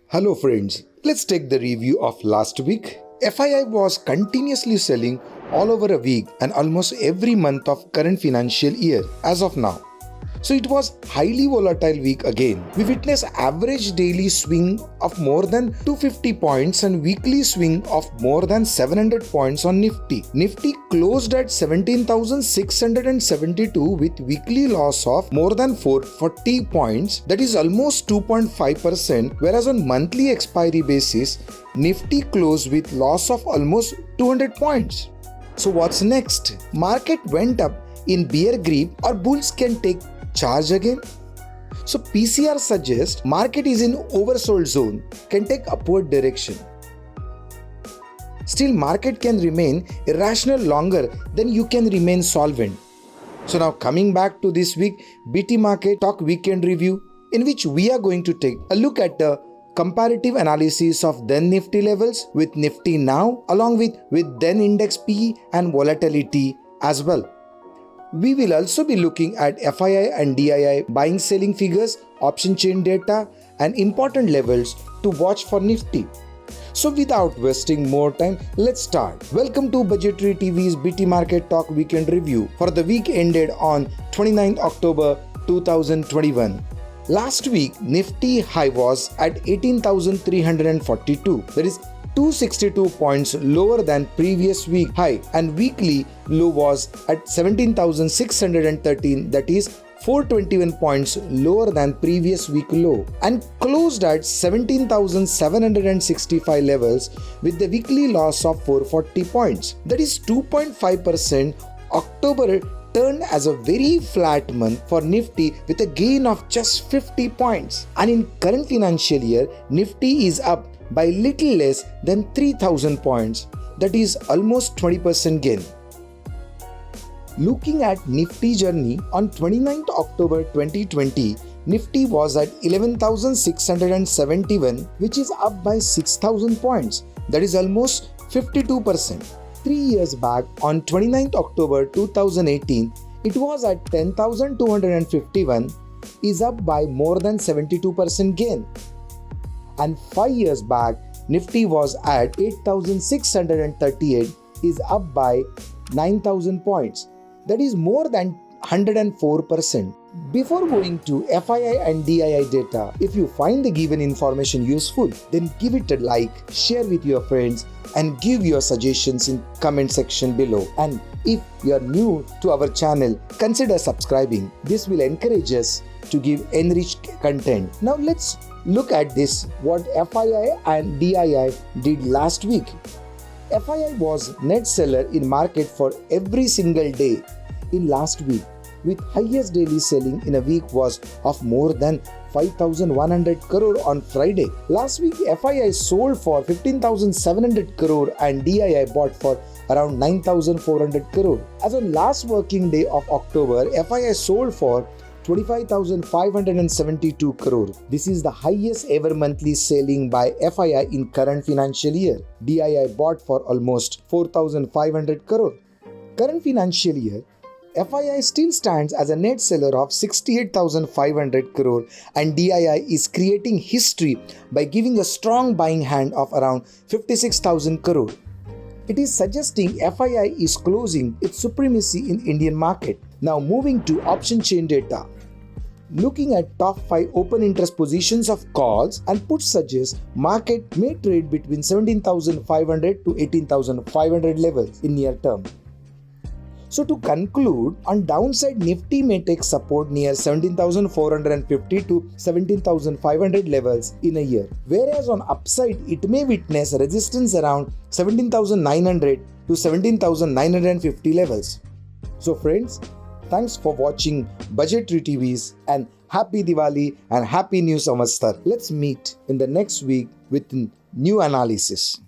Hello friends, let's take the review of last week. FII was continuously selling all over a week and almost every month of current financial year as of now. So it was highly volatile week again. We witnessed average daily swing of more than 250 points and weekly swing of more than 700 points on Nifty. Nifty closed at 17,672 with weekly loss of more than 440 points, that is almost 2.5%, whereas on monthly expiry basis, Nifty closed with loss of almost 200 points. So what's next? Market went up in bear grip or bulls can take charge again? So PCR suggests market is in oversold zone, can take upward direction. Still market can remain irrational longer than you can remain solvent. So now coming back to this week BT Market Talk Weekend Review, in which we are going to take a look at the comparative analysis of then Nifty levels with Nifty now along with then index PE and volatility as well. We will also be looking at FII and DII buying selling figures, option chain data and important levels to watch for Nifty. So without wasting more time, let's start. Welcome to Budgetary TV's BT Market Talk Weekend Review for the week ended on 29th October 2021. Last week, Nifty high was at 18,342, that is 262 points lower than previous week high, and weekly low was at 17,613, that is 421 points lower than previous week low, and closed at 17,765 levels with the weekly loss of 440 points, that is 2.5%. October turned as a very flat month for Nifty with a gain of just 50 points, and in current financial year Nifty is up by little less than 3,000 points, that is almost 20% gain. Looking at Nifty journey on 29th October 2020, Nifty was at 11,671, which is up by 6,000 points, that is almost 52%. 3 years back on 29th October 2018, it was at 10,251, is up by more than 72% gain. And 5 years back, Nifty was at 8,638, is up by 9,000 points. That is more than 104%. Before going to FII and DII data, if you find the given information useful, then give it a like, share with your friends and give your suggestions in comment section below. And if you are new to our channel, consider subscribing. This will encourage us to give enriched content. Now let's look at this, what FII and DII did last week. FII was net seller in market for every single day in last week, with highest daily selling in a week was of more than 5,100 crore on Friday. Last week FII sold for 15,700 crore and DII bought for around 9,400 crore. As on last working day of October, FII sold for 25,572 crore. This is the highest ever monthly selling by FII in current financial year. DII bought for almost 4,500 crore. Current financial year, FII still stands as a net seller of 68,500 crore and DII is creating history by giving a strong buying hand of around 56,000 crore. It is suggesting FII is closing its supremacy in Indian market. Now moving to option chain data. Looking at top 5 open interest positions of calls and puts suggests market may trade between 17,500 to 18,500 levels in near term. So to conclude, on downside Nifty may take support near 17,450 to 17,500 levels in a year, whereas on upside it may witness resistance around 17,900 to 17,950 levels. So friends, thanks for watching Budgetary TVs and Happy Diwali and Happy New Samvatsar. Let's meet in the next week with new analysis.